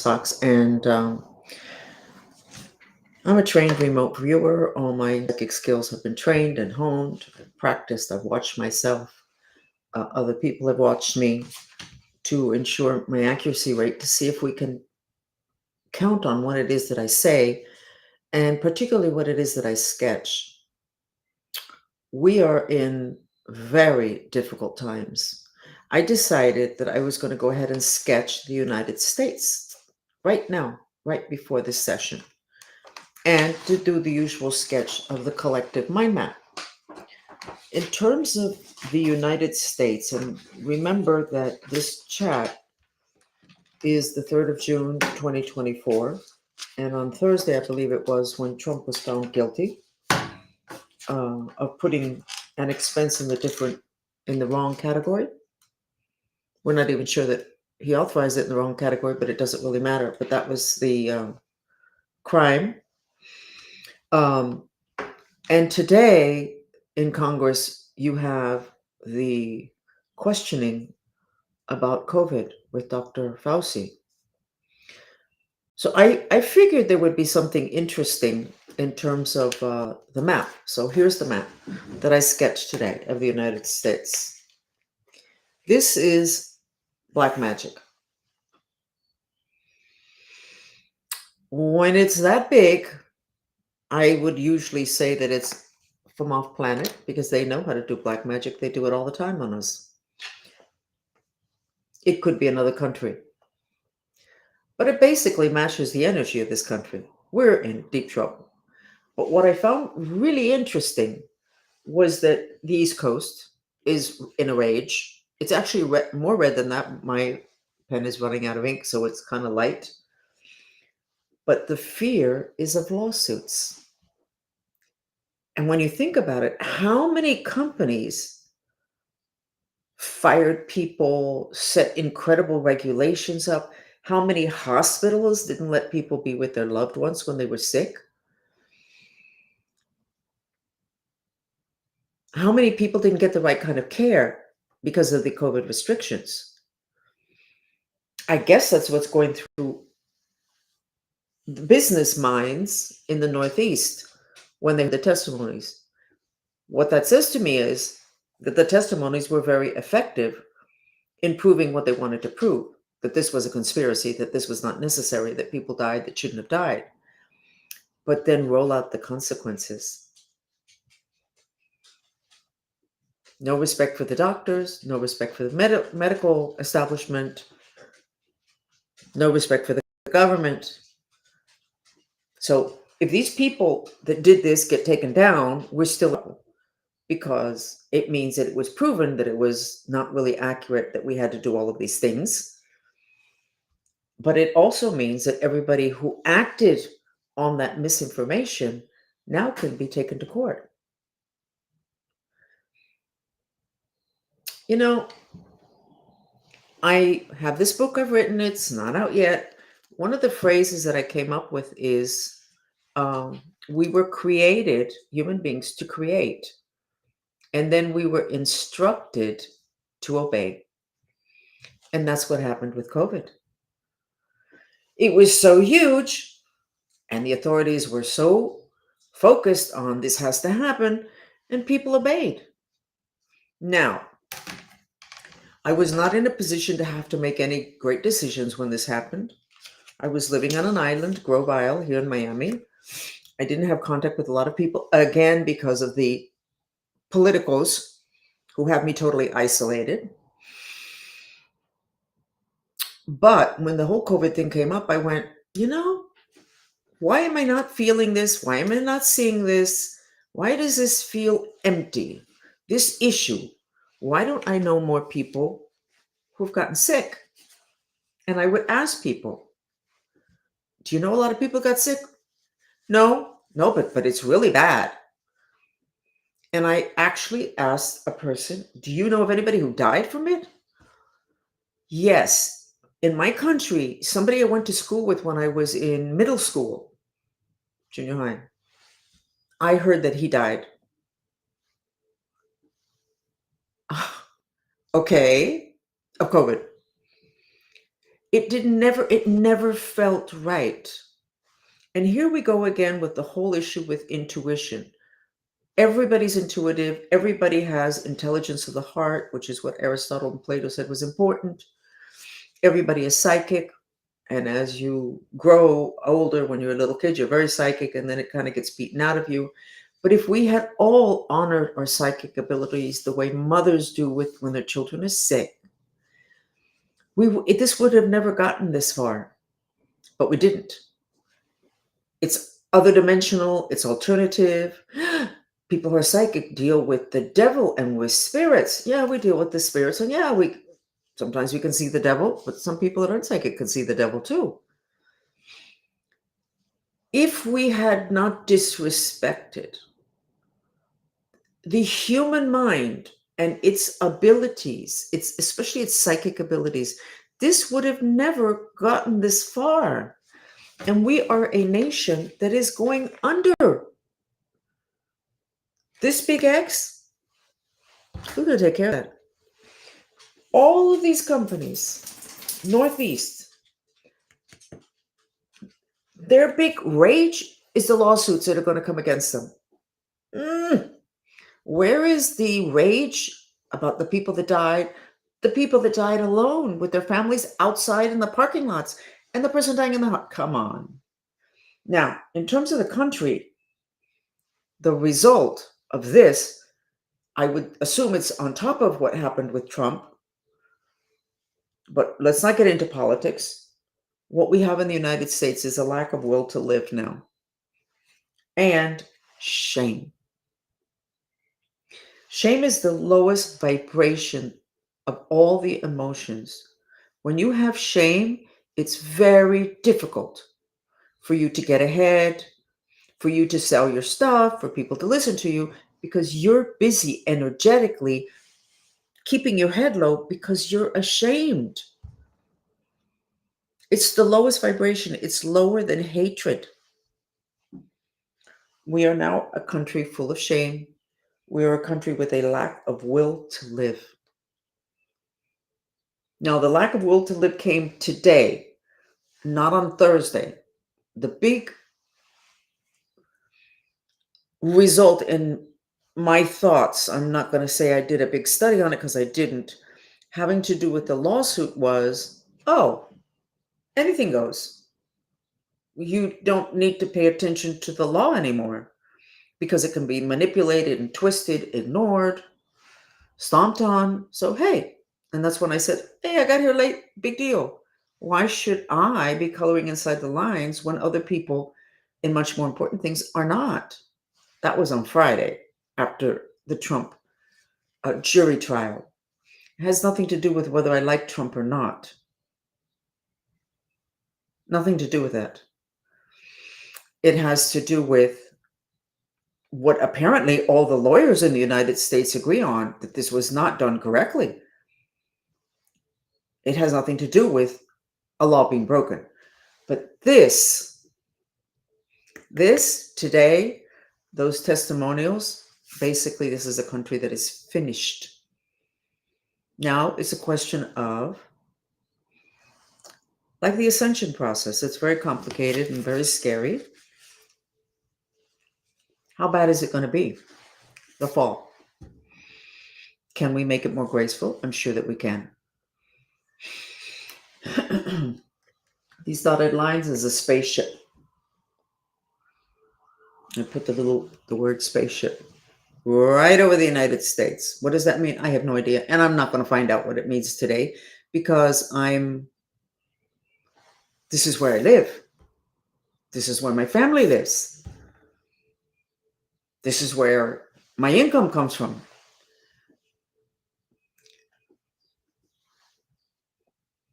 Fox, and I'm a trained remote viewer. All my psychic skills have been trained and honed. I've practiced. I've watched myself. Other people have watched me to ensure my accuracy rate to see if we can count on what it is that I say, and particularly what it is that I sketch. We are in very difficult times. I decided that I was going to go ahead and sketch the United States right now, right before this session, and to do the usual sketch of the collective mind map. In terms of the United States, and remember that this chat is the 3rd of June, 2024. And on Thursday, I believe it was, when Trump was found guilty of putting an expense in the wrong category. We're not even sure that he authorized it in the wrong category, but it doesn't really matter. But that was the crime. Um, and today in Congress, you have the questioning about COVID with Dr. Fauci. So I figured there would be something interesting in terms of the map. So here's the map that I sketched today of the United States. This is black magic. When it's that big, I would usually say that it's from off planet because they know how to do black magic. They do it all the time on us. It could be another country, but it basically matches the energy of this country. We're in deep trouble. But what I found really interesting was that the East Coast is in a rage. It's actually more red than that. My pen is running out of ink, so it's kind of light. But the fear is of lawsuits. And when you think about it, how many companies fired people, set incredible regulations up? How many hospitals didn't let people be with their loved ones when they were sick? How many people didn't get the right kind of care because of the COVID restrictions? I guess that's what's going through the business minds in the Northeast when they heard the testimonies. What that says to me is that the testimonies were very effective in proving what they wanted to prove, that this was a conspiracy, that this was not necessary, that people died that shouldn't have died. But then roll out the consequences. No respect for the doctors, no respect for the medical establishment, no respect for the government. So if these people that did this get taken down, we're still, because it means that it was proven that it was not really accurate, that we had to do all of these things. But it also means that everybody who acted on that misinformation now can be taken to court. You know, I have this book I've written, it's not out yet. One of the phrases that I came up with is we were created, human beings, to create, and then we were instructed to obey. And that's what happened with COVID. It was so huge, and the authorities were so focused on this has to happen, and people obeyed. Now, I was not in a position to have to make any great decisions when this happened. I was living on an island, Grove Isle, here in Miami. I didn't have contact with a lot of people, again, because of the politicos who have me totally isolated. But when the whole COVID thing came up, I went, why am I not feeling this? Why am I not seeing this? Why does this feel empty? This issue. Why don't I know more people who've gotten sick? And I would ask people, do you know a lot of people got sick? No, but it's really bad. And I actually asked a person, do you know of anybody who died from it? Yes. In my country, somebody I went to school with when I was in middle school, junior high, I heard that he died. Okay, of COVID. it never felt right. And here we go again with the whole issue with intuition. Everybody's intuitive. Everybody has intelligence of the heart, which is what Aristotle and Plato said was important. Everybody is psychic. And as you grow older, when you're a little kid, you're very psychic, and then it kind of gets beaten out of you. But if we had all honored our psychic abilities the way mothers do with when their children are sick, this would have never gotten this far. But we didn't. It's other dimensional, it's alternative. People who are psychic deal with the devil and with spirits. Yeah, we deal with the spirits, and yeah, we sometimes we can see the devil, but some people that aren't psychic can see the devil too. If we had not disrespected the human mind and its abilities, its especially its psychic abilities, this would have never gotten this far. And we are a nation that is going under. This big X, we're going to take care of that. All of these companies, Northeast, their big rage is the lawsuits that are going to come against them. Where is the rage about the people that died? The people that died alone with their families outside in the parking lots and the person dying in the house. Come on. Now, in terms of the country, the result of this, I would assume it's on top of what happened with Trump. But let's not get into politics. What we have in the United States is a lack of will to live now. And shame. Shame is the lowest vibration of all the emotions. When you have shame, it's very difficult for you to get ahead, for you to sell your stuff, for people to listen to you, because you're busy energetically keeping your head low because you're ashamed. It's the lowest vibration. It's lower than hatred. We are now a country full of shame. We are a country with a lack of will to live. Now, the lack of will to live came today, not on Thursday. The big result in my thoughts, I'm not going to say I did a big study on it because I didn't, having to do with the lawsuit was, oh, anything goes. You don't need to pay attention to the law anymore because it can be manipulated and twisted, ignored, stomped on. So, hey, and that's when I said, hey, I got here late. Big deal. Why should I be coloring inside the lines when other people in much more important things are not? That was on Friday after the Trump jury trial. It has nothing to do with whether I like Trump or not. Nothing to do with that. It has to do with what apparently all the lawyers in the United States agree on, that this was not done correctly. It has nothing to do with a law being broken. But this today, those testimonials, basically this is a country that is finished. Now it's a question of, like the ascension process, it's very complicated and very scary. How bad is it going to be? The fall. Can we make it more graceful? I'm sure that we can. These dotted lines is a spaceship. I put the word spaceship right over the United States. What does that mean? I have no idea. And I'm not going to find out what it means today because this is where I live. This is where my family lives. This is where my income comes from.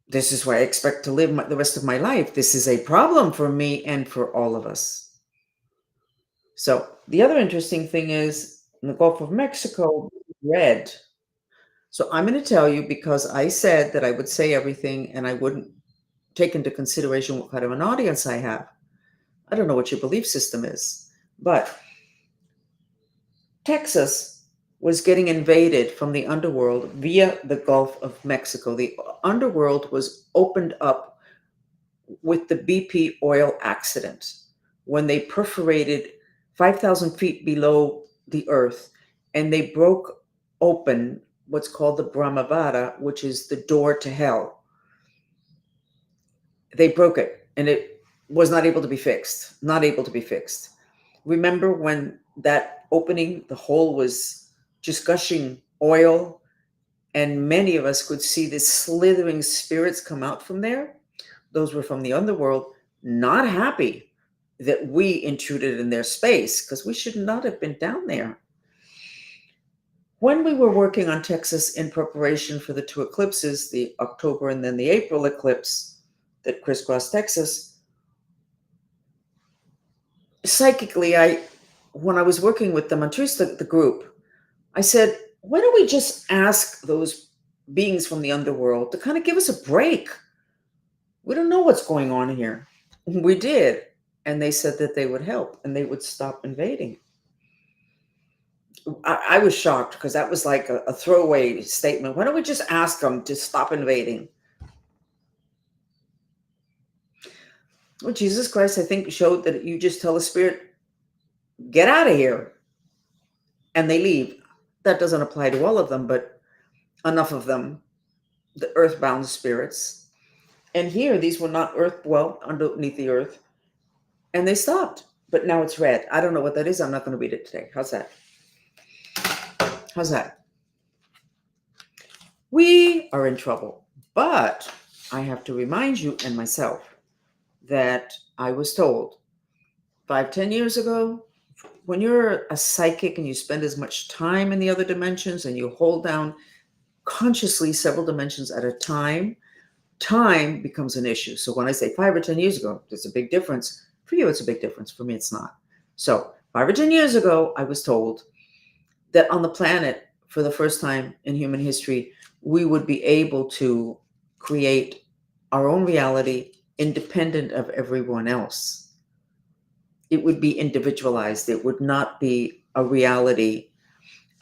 This is where I expect to live the rest of my life. This is a problem for me and for all of us. So the other interesting thing is in the Gulf of Mexico, red. So I'm going to tell you because I said that I would say everything and I wouldn't take into consideration what kind of an audience I have. I don't know what your belief system is, but Texas was getting invaded from the underworld via the Gulf of Mexico. The underworld was opened up with the BP oil accident when they perforated 5,000 feet below the earth and they broke open what's called the Brahmavada, which is the door to hell. They broke it and it was not able to be fixed. Not able to be fixed. Remember when that opening, the hole was just gushing oil, and many of us could see the slithering spirits come out from there? Those were from the underworld, not happy that we intruded in their space because we should not have been down there. When we were working on Texas in preparation for the two eclipses, the October and then the April eclipse that crisscrossed Texas, psychically, when I was working with the Mantrista, the group, I said, why don't we just ask those beings from the underworld to kind of give us a break? We don't know what's going on here. We did. And they said that they would help and they would stop invading. I was shocked because that was like a throwaway statement. Why don't we just ask them to stop invading? Well, Jesus Christ, I think, showed that you just tell a spirit, get out of here, and they leave. That doesn't apply to all of them, but enough of them, the earthbound spirits. And here, these were not underneath the earth, and they stopped. But now it's red. I don't know what that is. I'm not going to read it today. How's that? How's that? We are in trouble. But I have to remind you and myself that I was told 5-10 years ago, when you're a psychic and you spend as much time in the other dimensions and you hold down consciously several dimensions at a time, time becomes an issue. So when I say 5 or 10 years ago, there's a big difference. For you, it's a big difference. For me, it's not. So 5 or 10 years ago, I was told that on the planet, for the first time in human history, we would be able to create our own reality independent of everyone else. It would be individualized. It would not be a reality,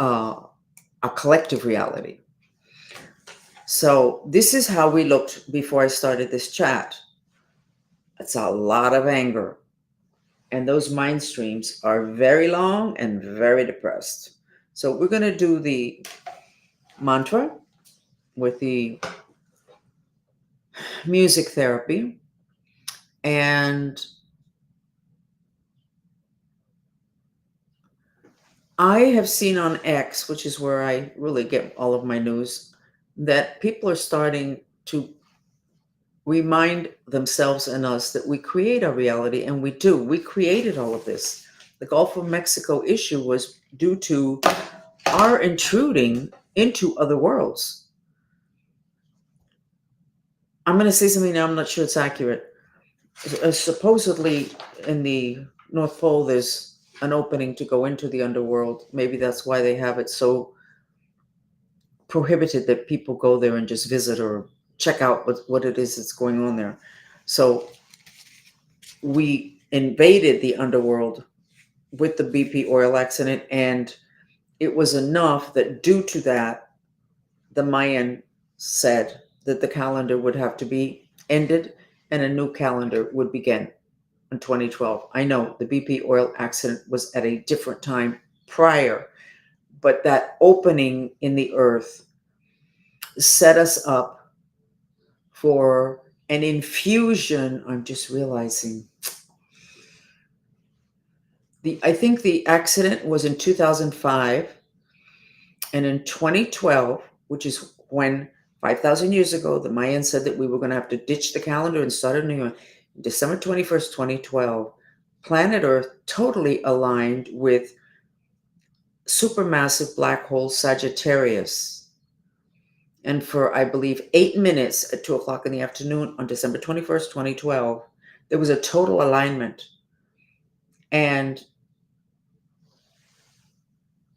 a collective reality. So this is how we looked before I started this chat. It's a lot of anger. And those mind streams are very long and very depressed. So we're going to do the mantra with the music therapy. And I have seen on X, which is where I really get all of my news, that people are starting to remind themselves and us that we create our reality, and we do. We created all of this. The Gulf of Mexico issue was due to our intruding into other worlds. I'm going to say something now, I'm not sure it's accurate. Supposedly in the North Pole, there's an opening to go into the underworld. Maybe that's why they have it so prohibited that people go there and just visit or check out what it is that's going on there. So we invaded the underworld with the BP oil accident, and it was enough that due to that, the Mayan said that the calendar would have to be ended and a new calendar would begin in 2012. I know the BP oil accident was at a different time prior, but that opening in the earth set us up for an infusion. I'm just realizing I think the accident was in 2005, and in 2012, which is when 5,000 years ago, the Mayans said that we were going to have to ditch the calendar and start a new one. December 21st, 2012, planet Earth totally aligned with supermassive black hole Sagittarius. And for, I believe, 8 minutes at 2 o'clock in the afternoon on December 21st, 2012, there was a total alignment. And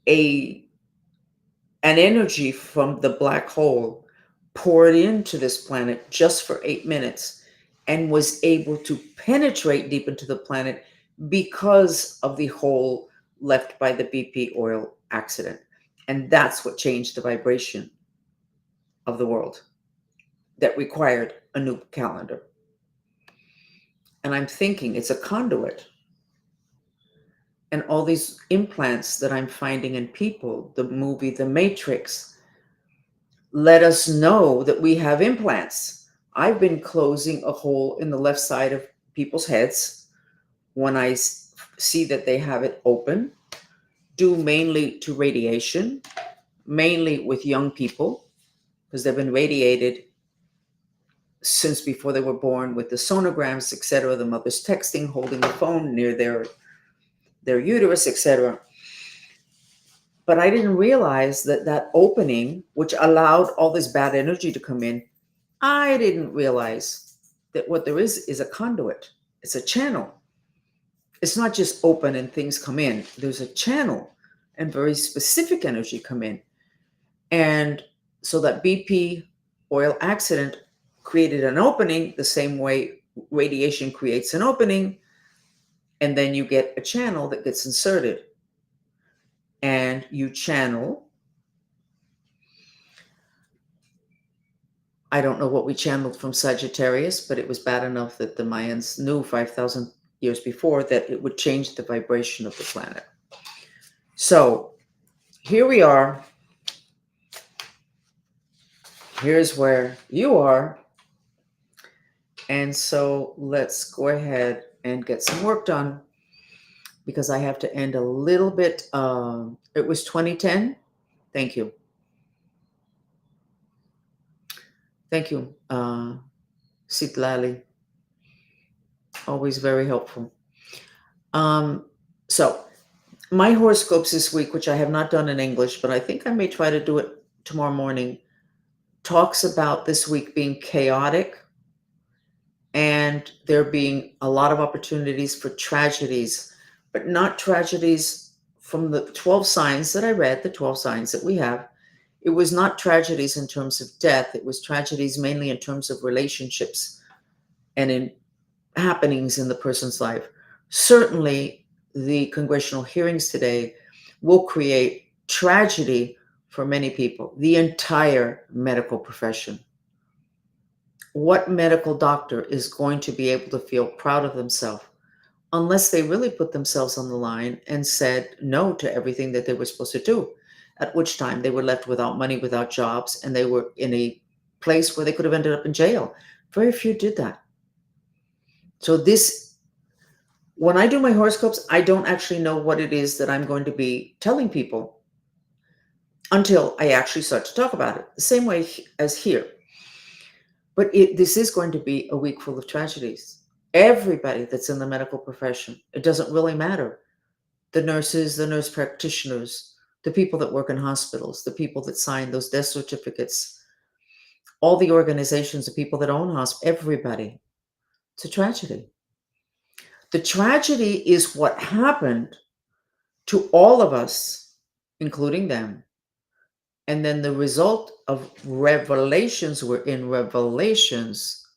an energy from the black hole poured into this planet just for 8 minutes and was able to penetrate deep into the planet because of the hole left by the BP oil accident. And that's what changed the vibration of the world that required a new calendar. And I'm thinking it's a conduit. And all these implants that I'm finding in people, the movie The Matrix, let us know that we have implants. I've been closing a hole in the left side of people's heads when I see that they have it open, due mainly to radiation, mainly with young people, because they've been radiated since before they were born with the sonograms, etc., the mother's texting, holding the phone near their uterus, etc. But I didn't realize that that opening, which allowed all this bad energy to come in, I didn't realize that what there is a conduit. It's a channel. It's not just open and things come in. There's a channel and very specific energy come in. And so that BP oil accident created an opening the same way radiation creates an opening. And then you get a channel that gets inserted. And you channel. I don't know what we channeled from Sagittarius, but it was bad enough that the Mayans knew 5,000 years before that it would change the vibration of the planet. So here we are. Here's where you are. And so let's go ahead and get some work done because I have to end a little bit. It was 2010. Thank you. Thank you, Sitlali. Always very helpful. So my horoscopes this week, which I have not done in English, but I think I may try to do it tomorrow morning, talks about this week being chaotic and there being a lot of opportunities for tragedies, but not tragedies from the 12 signs that I read, the 12 signs that we have. It was not tragedies in terms of death. It was tragedies mainly in terms of relationships and in happenings in the person's life. Certainly, the congressional hearings today will create tragedy for many people, the entire medical profession. What medical doctor is going to be able to feel proud of themselves unless they really put themselves on the line and said no to everything that they were supposed to do? At which time they were left without money, without jobs, and they were in a place where they could have ended up in jail. Very few did that. So when I do my horoscopes, I don't actually know what it is that I'm going to be telling people until I actually start to talk about it. The same way as here. But this is going to be a week full of tragedies. Everybody that's in the medical profession, it doesn't really matter. The nurses, the nurse practitioners, the people that work in hospitals, the people that sign those death certificates, all the organizations, the people that own hospitals, everybody. It's a tragedy. The tragedy is what happened to all of us, including them. And then the result of revelations, we're in revelations,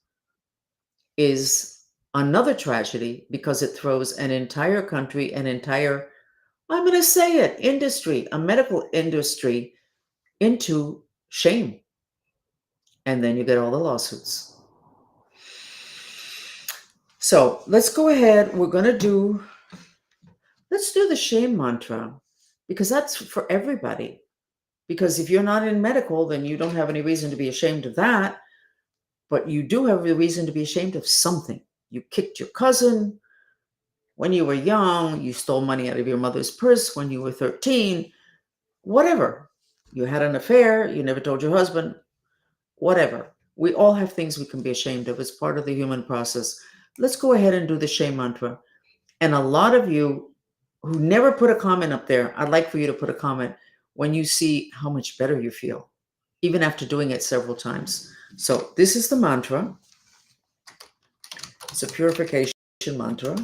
is another tragedy because it throws an entire country, an entire, I'm going to say it, industry, a medical industry into shame. And then you get all the lawsuits. So let's go ahead. Let's do the shame mantra because that's for everybody. Because if you're not in medical, then you don't have any reason to be ashamed of that. But you do have a reason to be ashamed of something. You kicked your cousin when you were young. You stole money out of your mother's purse when you were 13. Whatever. You had an affair. You never told your husband. Whatever. We all have things we can be ashamed of. It's part of the human process. Let's go ahead and do the shame mantra. And a lot of you who never put a comment up there, I'd like for you to put a comment when you see how much better you feel, even after doing it several times. So this is the mantra. It's a purification mantra.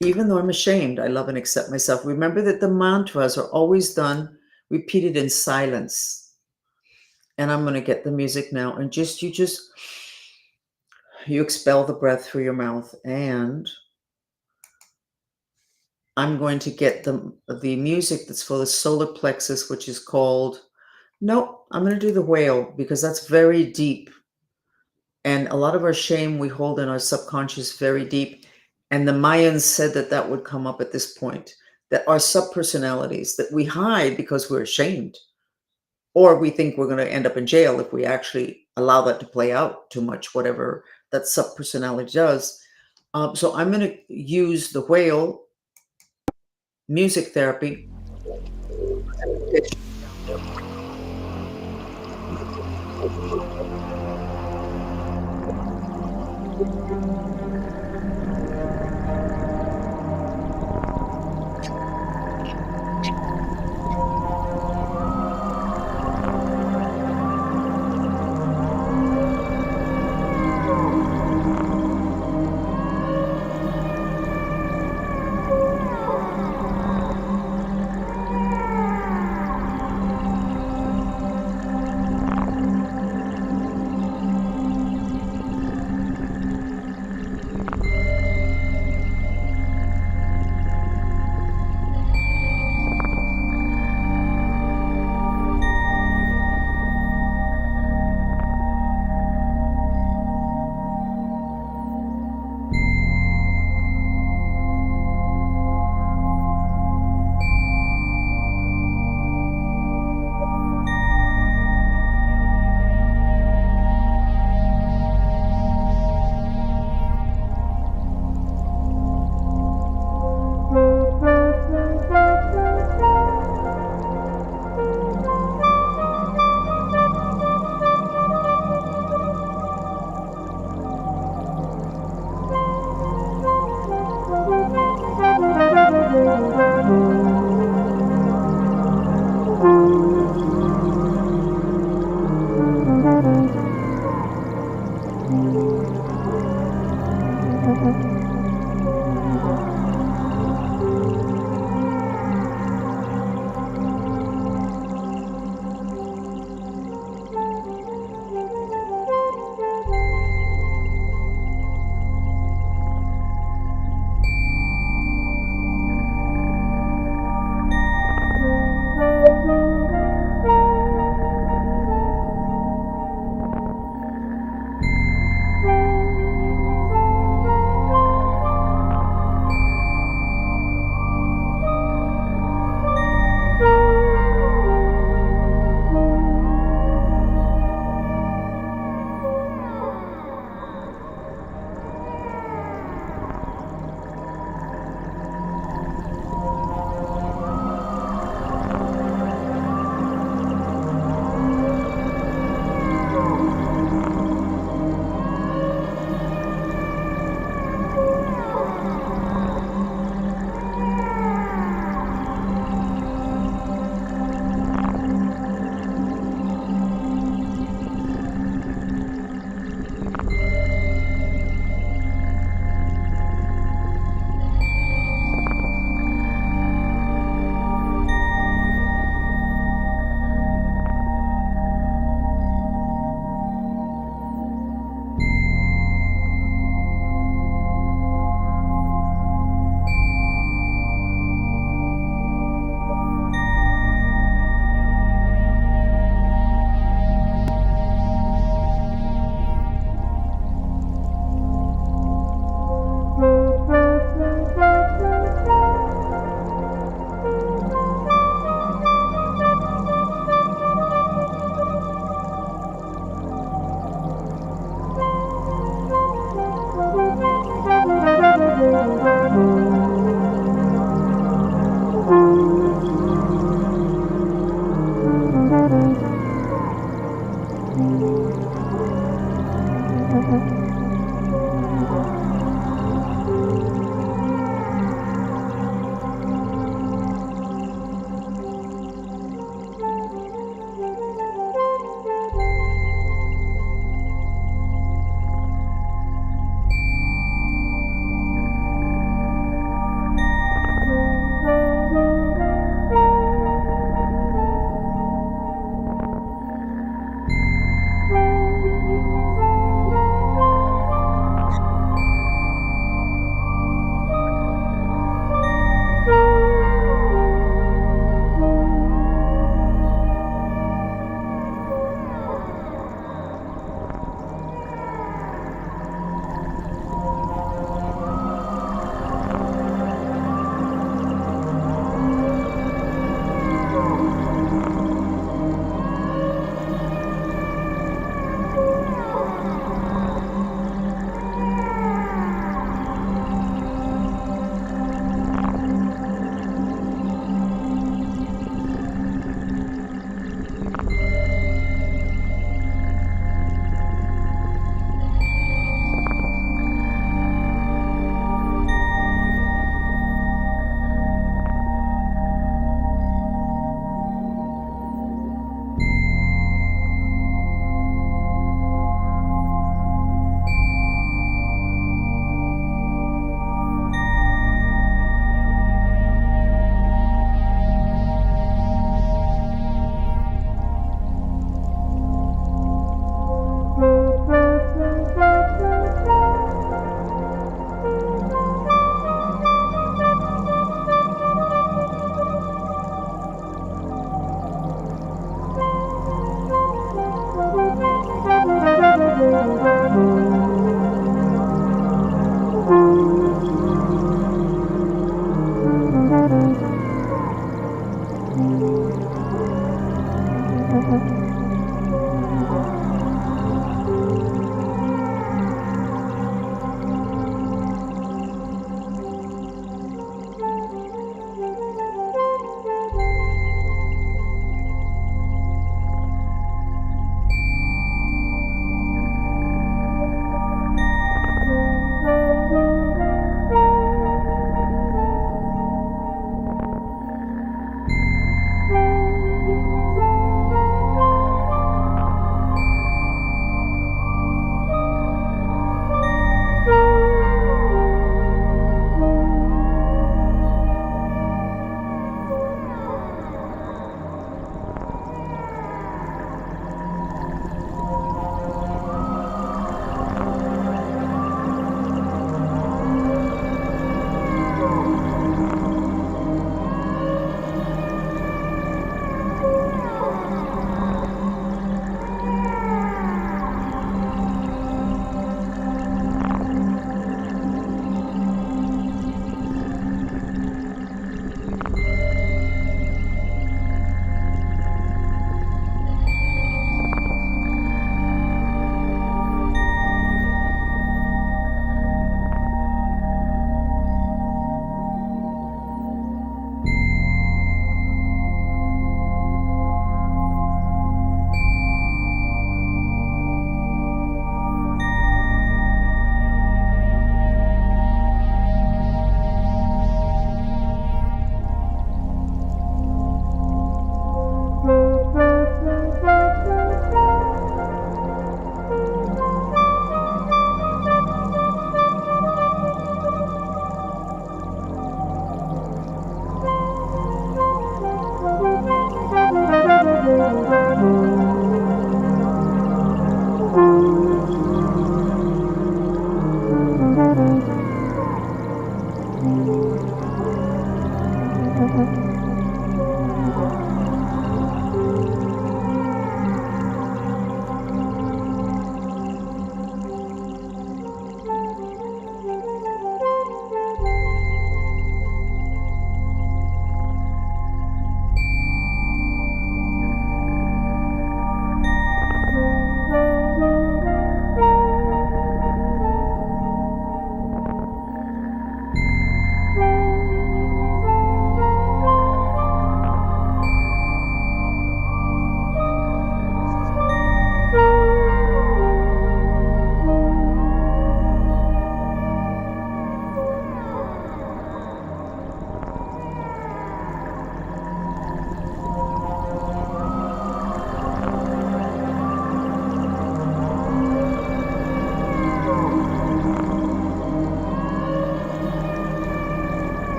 Even though I'm ashamed, I love and accept myself. Remember that the mantras are always done, repeated in silence. And I'm going to get the music now. And you expel the breath through your mouth and I'm going to get the music that's for the solar plexus, which is called no, I'm going to do the whale because that's very deep. And a lot of our shame we hold in our subconscious very deep. And the Mayans said that that would come up at this point, that our subpersonalities that we hide because we're ashamed, or we think we're going to end up in jail if we actually allow that to play out too much, whatever that subpersonality does. So I'm going to use the whale music therapy.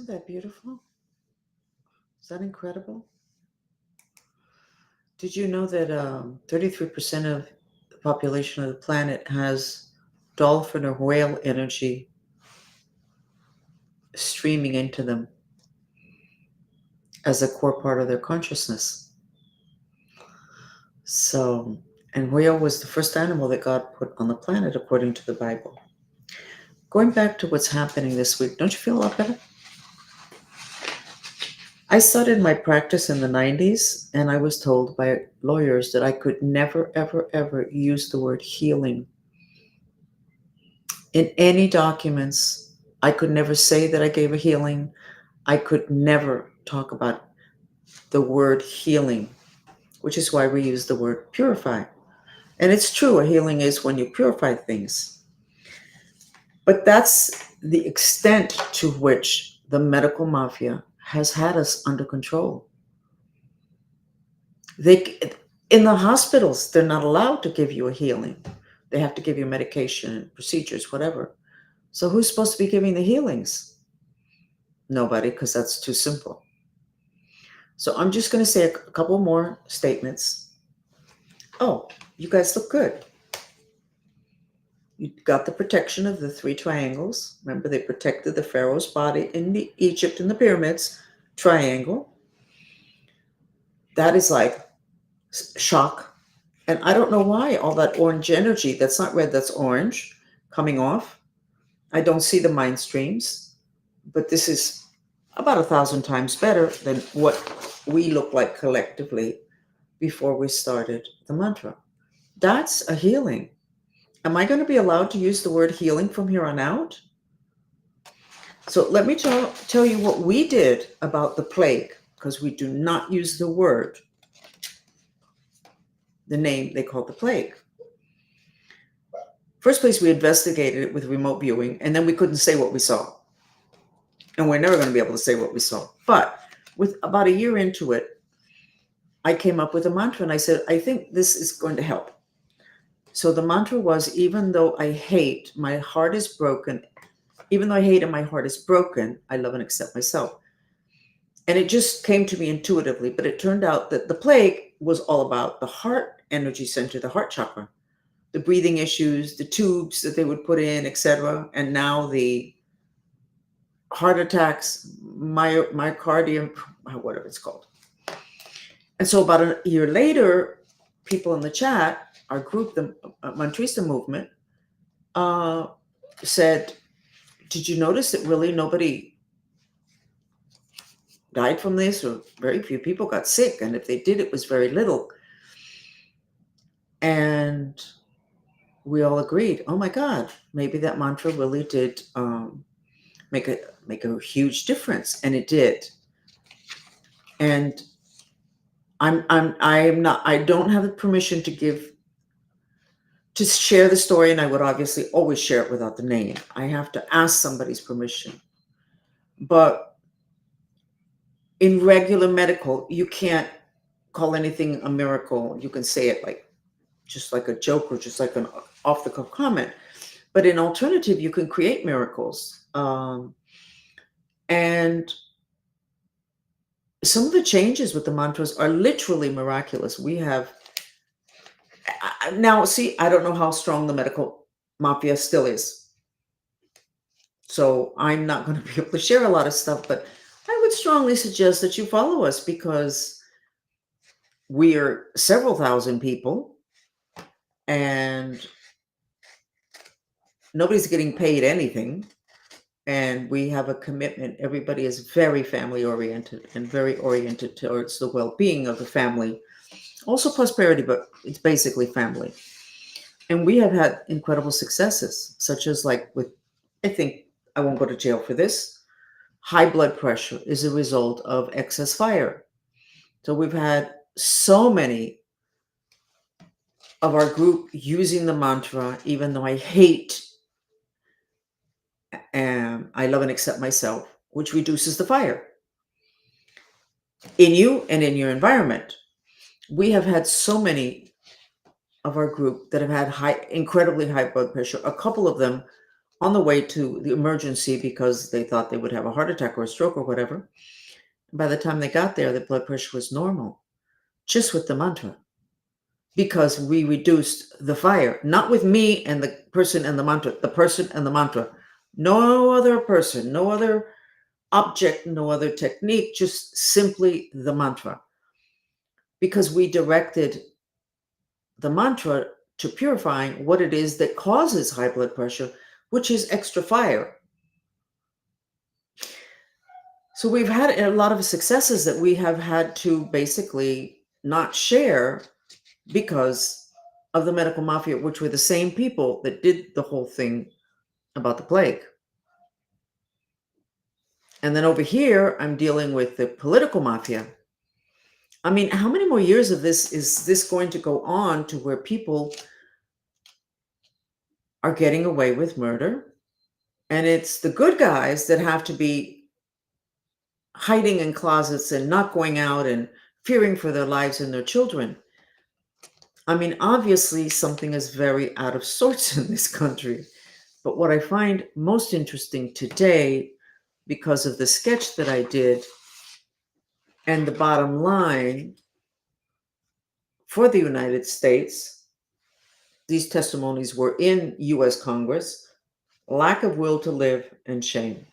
Isn't that beautiful? Is that incredible? Did you know that 33% of the population of the planet has dolphin or whale energy streaming into them as a core part of their consciousness? So, and whale was the first animal that God put on the planet according to the Bible. Going back to what's happening this week, don't you feel a lot better? I started my practice in the 90s, and I was told by lawyers that I could never, ever, ever use the word healing in any documents. I could never say that I gave a healing. I could never talk about the word healing, which is why we use the word purify. And it's true, a healing is when you purify things. But that's the extent to which the medical mafia has had us under control. In the hospitals, they're not allowed to give you a healing. They have to give you medication, procedures, whatever. So who's supposed to be giving the healings? Nobody, because that's too simple. So I'm just going to say a couple more statements. Oh, you guys look good. You got the protection of the 3 triangles. Remember, they protected the pharaoh's body in Egypt in the pyramids. Triangle. That is like shock. And I don't know why all that orange energy, that's not red, that's orange, coming off. I don't see the mind streams, but this is about 1,000 times better than what we look like collectively before we started the mantra. That's a healing. Am I going to be allowed to use the word healing from here on out? So let me tell you what we did about the plague, because we do not use the word, the name they called the plague. First place, we investigated it with remote viewing, and then we couldn't say what we saw. And we're never going to be able to say what we saw. But with about a year into it, I came up with a mantra, and I said, I think this is going to help. So the mantra was, even though I hate, my heart is broken. Even though I hate and my heart is broken, I love and accept myself. And it just came to me intuitively, but it turned out that the plague was all about the heart energy center, the heart chakra, the breathing issues, the tubes that they would put in, etc. And now the heart attacks, myocardium, whatever it's called. And so about a year later, people in the chat, our group, the Mantrista movement, said, did you notice that really nobody died from this, or very few people got sick? And if they did, it was very little. And we all agreed, oh my God, maybe that mantra really did make a huge difference. And it did. And I don't have the permission to share the story, and I would obviously always share it without the name. I have to ask somebody's permission. But in regular medical, you can't call anything a miracle. You can say it like just like a joke or just like an off the cuff comment. But in alternative, you can create miracles. And some of the changes with the mantras are literally miraculous. We have now, see, I don't know how strong the medical mafia still is. So I'm not going to be able to share a lot of stuff, but I would strongly suggest that you follow us, because we are several thousand people and nobody's getting paid anything. And we have a commitment. Everybody is very family oriented and very oriented towards the well-being of the family. Also prosperity, but it's basically family. And we have had incredible successes, such as like with, I think I won't go to jail for this, high blood pressure is a result of excess fire. So we've had so many of our group using the mantra, even though I hate and I love and accept myself, which reduces the fire in you and in your environment. We have had so many of our group that have had incredibly high blood pressure. A couple of them on the way to the emergency because they thought they would have a heart attack or a stroke or whatever. By the time they got there, the blood pressure was normal, just with the mantra, because we reduced the fire, not with me and the person and the mantra, the person and the mantra. No other person, no other object, no other technique, just simply the mantra. Because we directed the mantra to purifying what it is that causes high blood pressure, which is extra fire. So we've had a lot of successes that we have had to basically not share because of the medical mafia, which were the same people that did the whole thing about the plague. And then over here, I'm dealing with the political mafia. I mean, how many more years of this is this going to go on to where people are getting away with murder? And it's the good guys that have to be hiding in closets and not going out and fearing for their lives and their children. I mean, obviously, something is very out of sorts in this country. But what I find most interesting today, because of the sketch that I did, and the bottom line for the United States, these testimonies were in US Congress, lack of will to live and shame.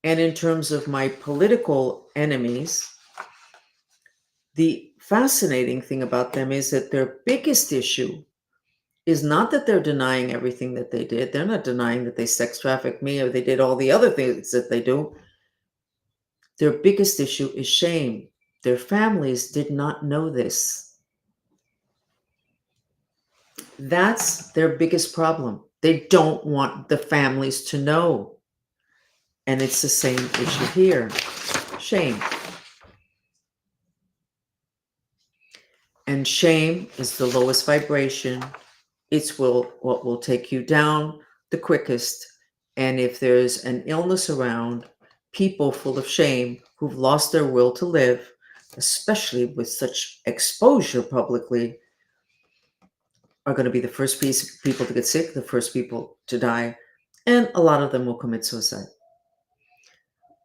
And in terms of my political enemies, the fascinating thing about them is that their biggest issue is not that they're denying everything that they did. They're not denying that they sex trafficked me or they did all the other things that they do. Their biggest issue is shame. Their families did not know this. That's their biggest problem. They don't want the families to know. And it's the same issue here. Shame. And shame is the lowest vibration. It's what will take you down the quickest. And if there's an illness around, people full of shame who've lost their will to live, especially with such exposure publicly, are going to be the first people to get sick, the first people to die, and a lot of them will commit suicide.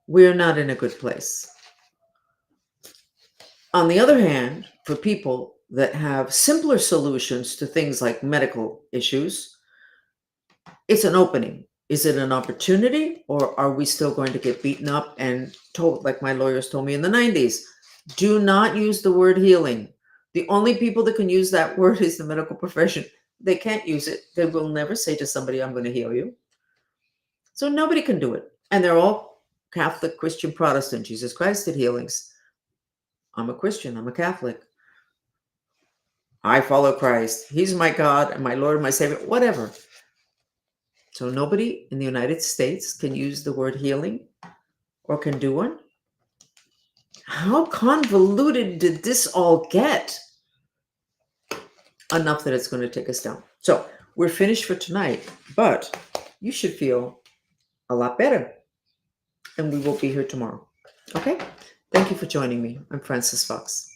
We're not in a good place. On the other hand, for people that have simpler solutions to things like medical issues, it's an opening. Is it an opportunity, or are we still going to get beaten up and told, like my lawyers told me in the 90s, do not use the word healing. The only people that can use that word is the medical profession. They can't use it. They will never say to somebody, I'm going to heal you. So nobody can do it. And they're all Catholic, Christian, Protestant. Jesus Christ did healings. I'm a Christian. I'm a Catholic. I follow Christ. He's my God and my Lord and my Savior, whatever. So nobody in the United States can use the word healing or can do one. How convoluted did this all get? Enough that it's going to take us down. So we're finished for tonight, but you should feel a lot better. And we will be here tomorrow. Okay? Thank you for joining me. I'm Frances Fox.